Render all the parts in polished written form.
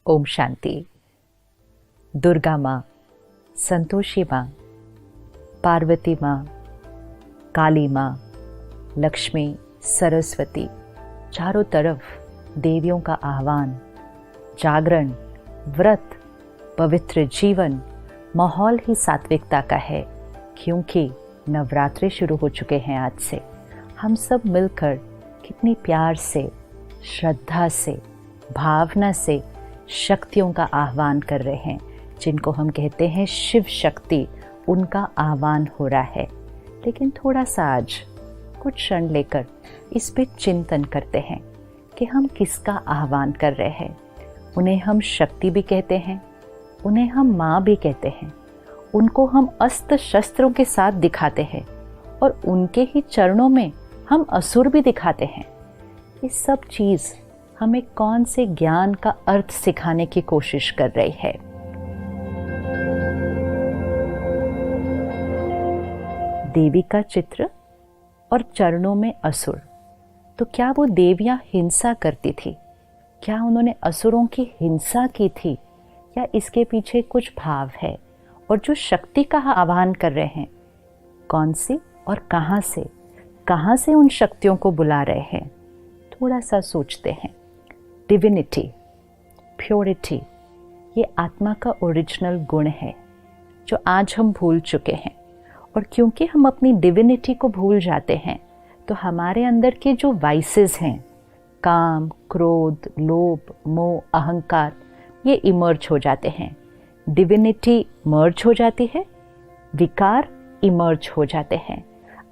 ओम शांति। दुर्गा माँ, संतोषी माँ, पार्वती माँ, काली माँ, लक्ष्मी, सरस्वती, चारों तरफ देवियों का आह्वान, जागरण, व्रत, पवित्र जीवन, माहौल ही सात्विकता का है। क्योंकि नवरात्रि शुरू हो चुके हैं आज से। हम सब मिलकर कितनी प्यार से, श्रद्धा से, भावना से शक्तियों का आह्वान कर रहे हैं, जिनको हम कहते हैं शिव शक्ति। उनका आह्वान हो रहा है। लेकिन थोड़ा सा आज कुछ क्षण लेकर इस पे चिंतन करते हैं कि हम किसका आह्वान कर रहे हैं। उन्हें हम शक्ति भी कहते हैं, उन्हें हम माँ भी कहते हैं, उनको हम अस्त्र शस्त्रों के साथ दिखाते हैं और उनके ही चरणों में हम असुर भी दिखाते हैं। ये सब चीज़ हमें कौन से ज्ञान का अर्थ सिखाने की कोशिश कर रही है। देवी का चित्र और चरणों में असुर। तो क्या वो देवियां हिंसा करती थी? क्या उन्होंने असुरों की हिंसा की थी, या इसके पीछे कुछ भाव है? और जो शक्ति का आह्वान कर रहे हैं, कौन सी और कहाँ से उन शक्तियों को बुला रहे हैं? थोड़ा सा सोचते हैं। डिविनिटी, प्योरिटी, ये आत्मा का ओरिजिनल गुण है जो आज हम भूल चुके हैं। और क्योंकि हम अपनी डिविनिटी को भूल जाते हैं, तो हमारे अंदर के जो वाइसेस हैं, काम, क्रोध, लोभ, मोह, अहंकार, ये इमर्ज हो जाते हैं। डिविनिटी मर्ज हो जाती है, विकार इमर्ज हो जाते हैं।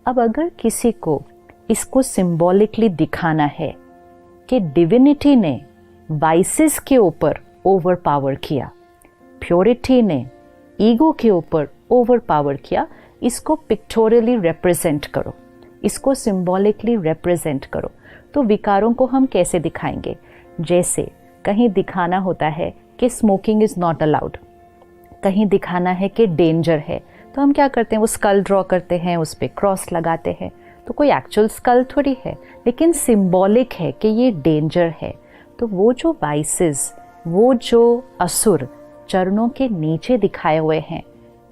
अब अगर किसी को इसको सिंबॉलिकली दिखाना है कि डिविनिटी ने वाइसेस के ऊपर ओवर पावर किया, प्योरिटी ने ईगो के ऊपर ओवर पावर किया, इसको पिक्टोरियली रिप्रेजेंट करो, इसको सिंबॉलिकली रिप्रेजेंट करो। तो विकारों को हम कैसे दिखाएंगे? जैसे कहीं दिखाना होता है कि स्मोकिंग इज़ नॉट अलाउड, कहीं दिखाना है कि डेंजर है, तो हम क्या करते हैं? वो स्कल ड्रॉ करते हैं, उस पर क्रॉस लगाते हैं। तो कोई एक्चुअल स्कल थोड़ी है, लेकिन सिंबॉलिक है कि ये डेंजर है। तो वो जो वाइसेस, वो जो असुर चरणों के नीचे दिखाए हुए हैं,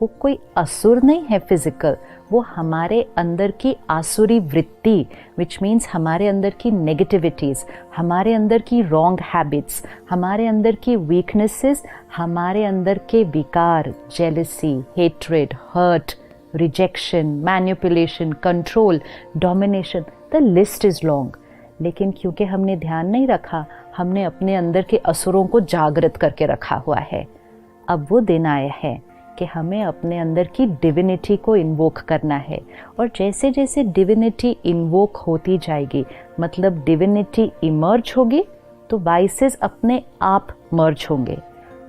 वो कोई असुर नहीं है फिजिकल, वो हमारे अंदर की आसुरी वृत्ति, विच मीन्स हमारे अंदर की नेगेटिविटीज़, हमारे अंदर की रॉन्ग हैबिट्स, हमारे अंदर की वीकनेसेस, हमारे अंदर के विकार, jealousy, hatred, hurt, rejection, manipulation, control, domination, the list is long. लेकिन क्योंकि हमने ध्यान नहीं रखा, हमने अपने अंदर के असुरों को जागृत करके रखा हुआ है। अब वो दिन आया है कि हमें अपने अंदर की डिविनिटी को इन्वोक करना है। और जैसे जैसे डिविनिटी इन्वोक होती जाएगी, मतलब डिविनिटी इमर्ज होगी, तो वाइसेस अपने आप मर्ज होंगे।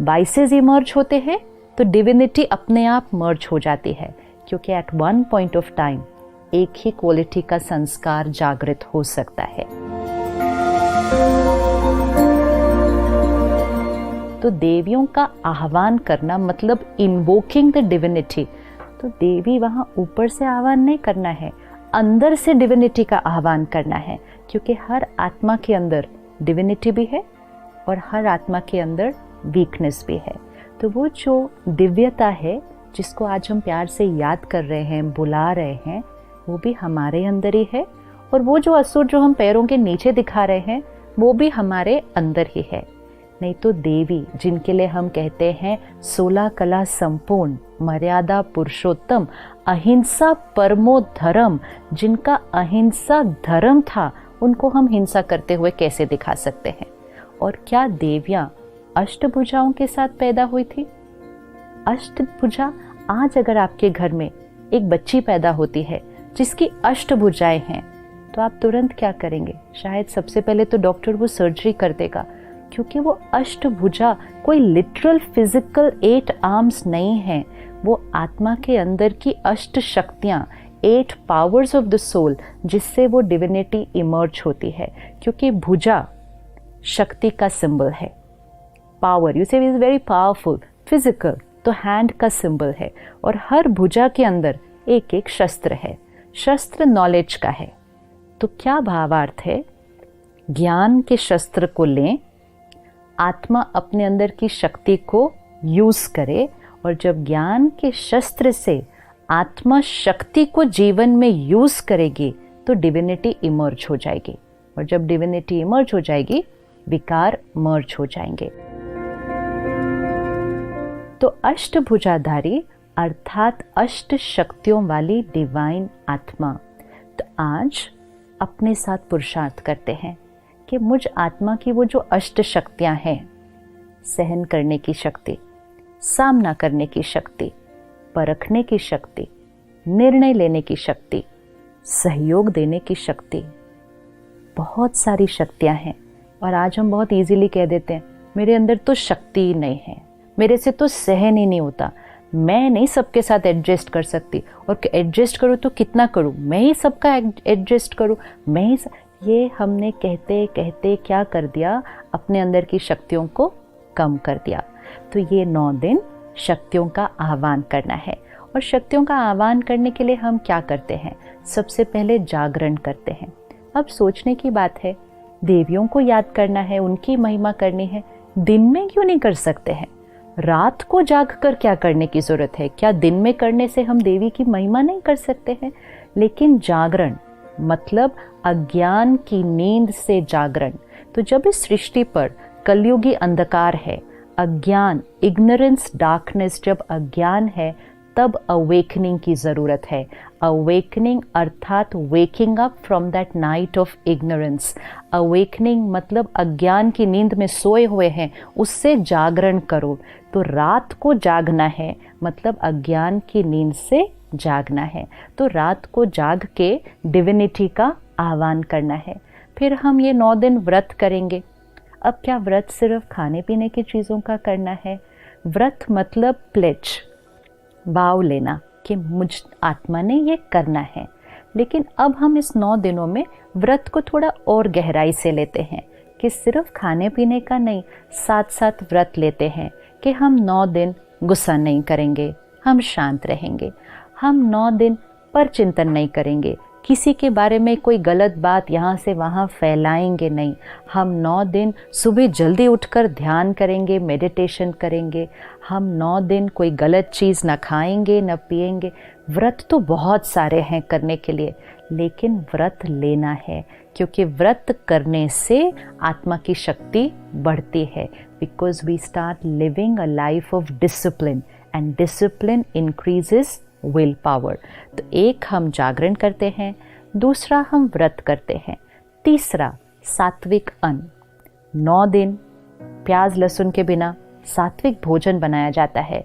वाइसेस इमर्ज होते हैं तो डिविनिटी अपने आप मर्ज हो जाती है, क्योंकि at one point of time एक ही क्वालिटी का संस्कार जागृत हो सकता है। तो देवियों का आह्वान करना मतलब इन्वोकिंग द डिविनिटी। तो देवी वहाँ ऊपर से आह्वान नहीं करना है, अंदर से डिविनिटी का आह्वान करना है। क्योंकि हर आत्मा के अंदर डिविनिटी भी है और हर आत्मा के अंदर वीकनेस भी है। तो वो जो दिव्यता है, जिसको आज हम प्यार से याद कर रहे हैं, बुला रहे हैं, वो भी हमारे अंदर ही है। और वो जो असुर जो हम पैरों के नीचे दिखा रहे हैं, वो भी हमारे अंदर ही है। नहीं तो देवी, जिनके लिए हम कहते हैं 16 कला संपूर्ण, मर्यादा पुरुषोत्तम, अहिंसा परमो धर्म, जिनका अहिंसा धर्म था, उनको हम हिंसा करते हुए कैसे दिखा सकते हैं? और क्या देवियां अष्टभुजाओं के साथ पैदा हुई थी? अष्टभुजा, आज अगर आपके घर में एक बच्ची पैदा होती है जिसकी अष्टभुजाएं हैं, तो आप तुरंत क्या करेंगे? शायद सबसे पहले तो डॉक्टर वो सर्जरी कर देगा, क्योंकि वो अष्टभुजा कोई लिटरल फिजिकल 8 आर्म्स नहीं है। वो आत्मा के अंदर की अष्ट शक्तियाँ, 8 पावर्स ऑफ द सोल, जिससे वो डिविनिटी इमर्ज होती है। क्योंकि भुजा शक्ति का सिंबल है, पावर, यू से इज वेरी पावरफुल, फिजिकल तो हैंड का सिंबल है। और हर भुजा के अंदर एक एक शस्त्र है, शस्त्र नॉलेज का है। तो क्या भावार्थ है? ज्ञान के शस्त्र को लें, आत्मा अपने अंदर की शक्ति को यूज करे, और जब ज्ञान के शस्त्र से आत्मा शक्ति को जीवन में यूज करेगी तो डिविनिटी इमर्ज हो जाएगी, और जब डिविनिटी इमर्ज हो जाएगी विकार मर्ज हो जाएंगे। तो अष्टभुजाधारी अर्थात अष्ट शक्तियों वाली डिवाइन आत्मा, तो आज अपने साथ पुरुषार्थ करते हैं कि मुझ आत्मा की वो जो अष्ट शक्तियां हैं, सहन करने की शक्ति, सामना करने की शक्ति, परखने की शक्ति, निर्णय लेने की शक्ति, सहयोग देने की शक्ति, बहुत सारी शक्तियां हैं। और आज हम बहुत इजीली कह देते हैं मेरे अंदर तो शक्ति ही नहीं है, मेरे से तो सहन ही नहीं होता, मैं नहीं सबके साथ एडजस्ट कर सकती, और एडजस्ट करूँ तो कितना करूँ, मैं ही सबका एडजस्ट करूँ, मैं ही ये हमने कहते कहते क्या कर दिया, अपने अंदर की शक्तियों को कम कर दिया। तो ये 9 दिन शक्तियों का आह्वान करना है। और शक्तियों का आह्वान करने के लिए हम क्या करते हैं? सबसे पहले जागरण करते हैं। अब सोचने की बात है, देवियों को याद करना है, उनकी महिमा करनी है, दिन में क्यों नहीं कर सकते हैं? रात को जाग कर क्या करने की जरूरत है? क्या दिन में करने से हम देवी की महिमा नहीं कर सकते हैं? लेकिन जागरण मतलब अज्ञान की नींद से जागरण। तो जब इस सृष्टि पर कलयुगी अंधकार है, अज्ञान, इग्नोरेंस, डार्कनेस, जब अज्ञान है तब अवेकनिंग की ज़रूरत है। अवेकनिंग अर्थात waking up from that night of ignorance. Awakening मतलब अज्ञान की नींद में सोए हुए हैं, उससे जागरण करो। तो रात को जागना है मतलब अज्ञान की नींद से जागना है। तो रात को जाग के डिविनिटी का आह्वान करना है। फिर हम ये 9 दिन व्रत करेंगे। अब क्या व्रत सिर्फ खाने पीने की चीज़ों का करना है? व्रत मतलब प्लेज, भाव लेना कि मुझ आत्मा ने ये करना है। लेकिन अब हम इस 9 दिनों में व्रत को थोड़ा और गहराई से लेते हैं कि सिर्फ खाने पीने का नहीं, साथ साथ व्रत लेते हैं कि हम 9 दिन गुस्सा नहीं करेंगे, हम शांत रहेंगे, हम 9 दिन पर चिंतन नहीं करेंगे, किसी के बारे में कोई गलत बात यहाँ से वहाँ फैलाएंगे नहीं, हम 9 दिन सुबह जल्दी उठकर ध्यान करेंगे, मेडिटेशन करेंगे, हम 9 दिन कोई गलत चीज़ न खाएंगे न पिएंगे। व्रत तो बहुत सारे हैं करने के लिए, लेकिन व्रत लेना है, क्योंकि व्रत करने से आत्मा की शक्ति बढ़ती है। Because we start living a life of discipline, and discipline increases will power. तो एक हम जागरण करते हैं, दूसरा हम व्रत करते हैं, तीसरा सात्विक अन्न। 9 दिन प्याज लहसुन के बिना सात्विक भोजन बनाया जाता है।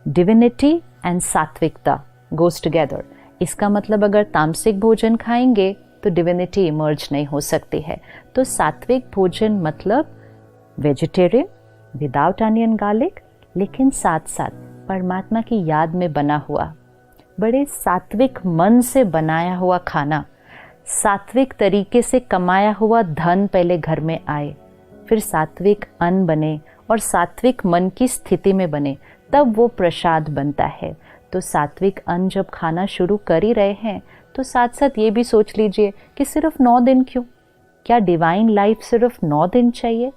डिविनिटी एंड सात्विकता गोज टुगेदर। इसका मतलब अगर तामसिक भोजन खाएंगे तो डिविनिटी इमर्ज नहीं हो सकती है। तो सात्विक भोजन मतलब वेजिटेरियन विदाउट अनियन गार्लिक, लेकिन साथ साथ परमात्मा की याद में बना हुआ, बड़े सात्विक मन से बनाया हुआ खाना, सात्विक तरीके से कमाया हुआ धन पहले घर में आए, फिर सात्विक अन्न बने और सात्विक मन की स्थिति में बने, तब वो प्रसाद बनता है। तो सात्विक अन्न जब खाना शुरू कर ही रहे हैं तो साथ साथ ये भी सोच लीजिए कि सिर्फ 9 दिन क्यों? क्या डिवाइन लाइफ सिर्फ 9 दिन चाहिए?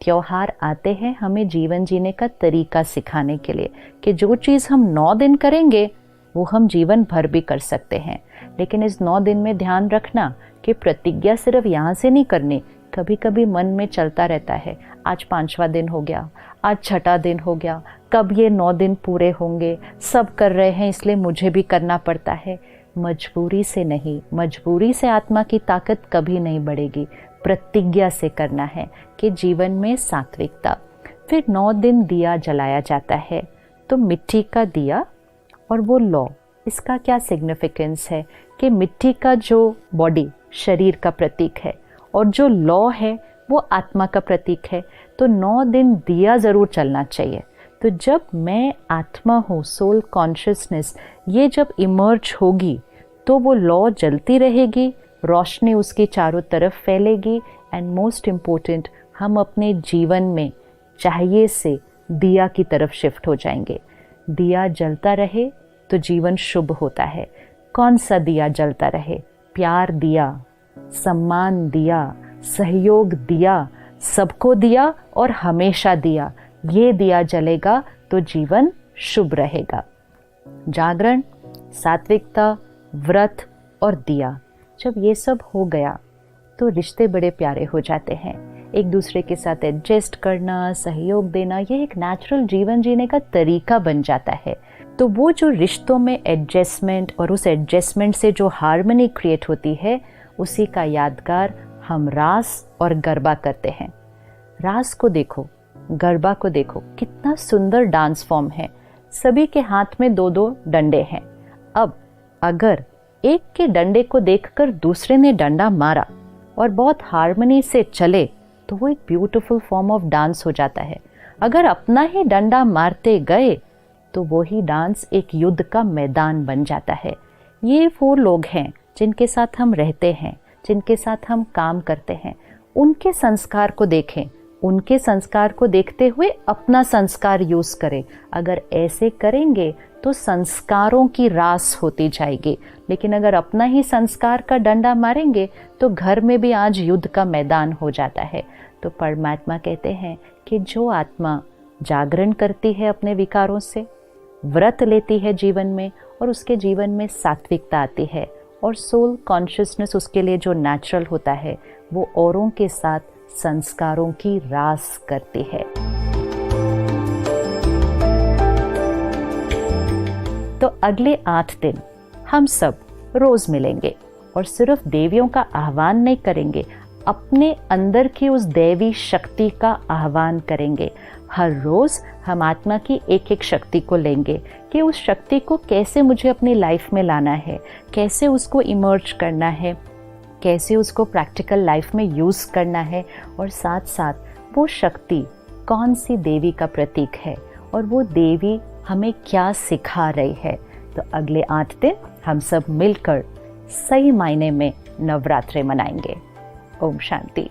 त्योहार आते हैं हमें जीवन जीने का तरीका सिखाने के लिए कि जो चीज़ हम 9 दिन करेंगे वो हम जीवन भर भी कर सकते हैं। लेकिन इस 9 दिन में ध्यान रखना कि प्रतिज्ञा सिर्फ यहाँ से नहीं करनी। कभी कभी मन में चलता रहता है, आज 5वां दिन हो गया, आज 6ठा दिन हो गया, कब ये 9 दिन पूरे होंगे, सब कर रहे हैं इसलिए मुझे भी करना पड़ता है। मजबूरी से नहीं, मजबूरी से आत्मा की ताकत कभी नहीं बढ़ेगी। प्रतिज्ञा से करना है कि जीवन में सात्विकता। फिर 9 दिन दिया जलाया जाता है, तो मिट्टी का दिया और वो लौ, इसका क्या सिग्निफिकेंस है कि मिट्टी का जो बॉडी शरीर का प्रतीक है और जो लौ है वो आत्मा का प्रतीक है। तो 9 दिन दिया ज़रूर चलना चाहिए। तो जब मैं आत्मा हूँ, सोल कॉन्शियसनेस, ये जब इमर्ज होगी तो वो लौ जलती रहेगी, रोशनी उसकी चारों तरफ फैलेगी। एंड मोस्ट इम्पोर्टेंट, हम अपने जीवन में चाहिए से दिया की तरफ शिफ्ट हो जाएंगे। दिया जलता रहे तो जीवन शुभ होता है। कौन सा दिया जलता रहे? प्यार दिया, सम्मान दिया, सहयोग दिया, सबको दिया और हमेशा दिया, ये दिया जलेगा तो जीवन शुभ रहेगा। जागरण, सात्विकता, व्रत और दिया, जब ये सब हो गया तो रिश्ते बड़े प्यारे हो जाते हैं। एक दूसरे के साथ एडजस्ट करना, सहयोग देना, ये एक नेचुरल जीवन जीने का तरीका बन जाता है। तो वो जो रिश्तों में एडजस्टमेंट और उस एडजस्टमेंट से जो हार्मनी क्रिएट होती है, उसी का यादगार हम रास और गरबा करते हैं। रास को देखो, गरबा को देखो, कितना सुंदर डांस फॉर्म है। सभी के हाथ में 2-2 डंडे हैं। अब अगर एक के डंडे को देखकर दूसरे ने डंडा मारा और बहुत हार्मनी से चले तो वो एक ब्यूटीफुल फॉर्म ऑफ डांस हो जाता है। अगर अपना ही डंडा मारते गए तो वो ही डांस एक युद्ध का मैदान बन जाता है। ये वो लोग हैं जिनके साथ हम रहते हैं, जिनके साथ हम काम करते हैं। उनके संस्कार को देखें, उनके संस्कार को देखते हुए अपना संस्कार यूज करें। अगर ऐसे करेंगे तो संस्कारों की रास होती जाएगी। लेकिन अगर अपना ही संस्कार का डंडा मारेंगे तो घर में भी आज युद्ध का मैदान हो जाता है। तो परमात्मा कहते हैं कि जो आत्मा जागरण करती है अपने विकारों से, व्रत लेती है जीवन में, और उसके जीवन में सात्विकता आती है और सोल कॉन्शियसनेस उसके लिए जो नेचुरल होता है, वो औरों के साथ संस्कारों की रास करती है। तो अगले 8 दिन हम सब रोज मिलेंगे और सिर्फ देवियों का आह्वान नहीं करेंगे, अपने अंदर की उस दैवी शक्ति का आह्वान करेंगे। हर रोज हम आत्मा की एक एक शक्ति को लेंगे कि उस शक्ति को कैसे मुझे अपनी लाइफ में लाना है, कैसे उसको इमर्ज करना है, कैसे उसको प्रैक्टिकल लाइफ में यूज करना है, और साथ साथ वो शक्ति कौन सी देवी का प्रतीक है और वो देवी हमें क्या सिखा रही है। तो अगले 8 दिन हम सब मिलकर सही मायने में नवरात्रि मनाएंगे। ओम शांति।